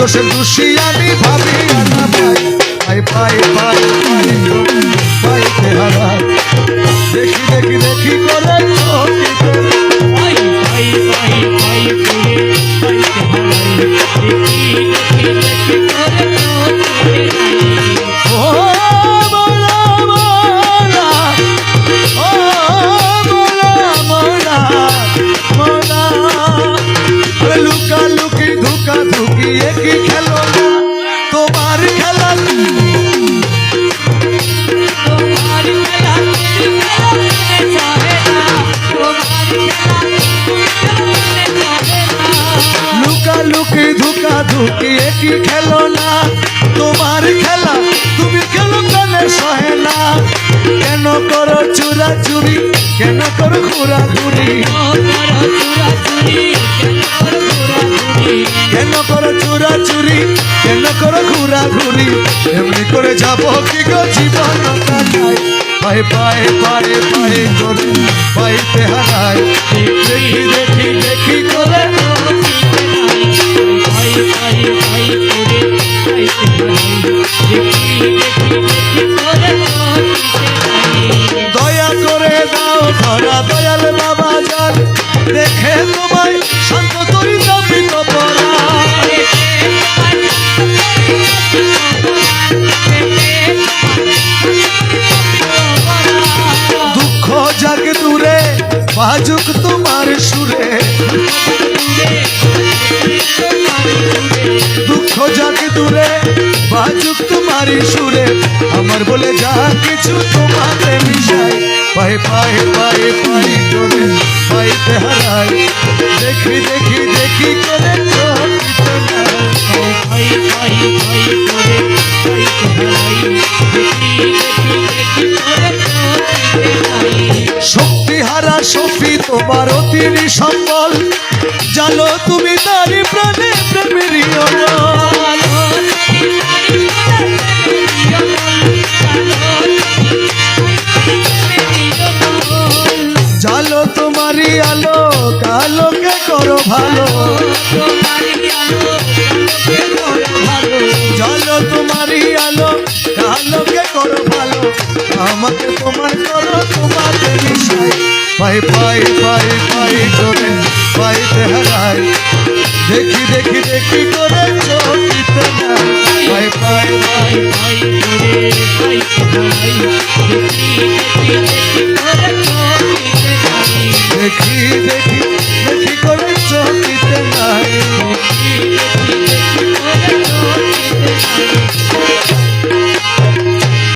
দোষের দোষী আমি ভাবি না ভাই পাই পাই পাই পাইতে হারাই দেখি দেখি দেখি করে কি খেলো না তোমার খেলা তুমি খেলো কানে সহে না কেন করো চুরা চুরি কেন করো ঘুরা ঘুরি কেন করো চুরা চুরি কেন করো ঘুরা ঘুরি এমনি করে যাবো কি গো জীবন পায়ে পায়ে পায়ে পায়ে করে পাইতে হারাই দেখি দেখি দেখি করে দয়া করে দাও ধরা দয়াল বাবা যান দেখে তোমায় শান্ত করি তবে তো পড়া দুঃখ যাক দূরে বাজুক তোমার সুরে দুঃখ যাক দূরে বাজুক তোমারই সুরে আমার বলে যা কিছু তোমাকে মিশাই পায়ে পায়ে পায়ে পায়ে করে পাইতে হারাই দেখি দেখি দেখি করে শক্তি হারা শক্তি তোমার অতিরি সম্বল জানো তুমি তারি প্রাণে প্রেমেরই জালো তোমারই আলো কালোকে করো ভালো জালো তোমারই আলো কালোকে করো ভালো আমাকে তোমার করো তোমাকে মিশাই পাই পাই পাই পাই করে পাইতে হারাই দেখি দেখি দেখি করে চোখিতে নাই পাই পাই পাই পাই করে পাইতে হারাই দেখি দেখি দেখি করে চোখিতে নাই দেখি দেখি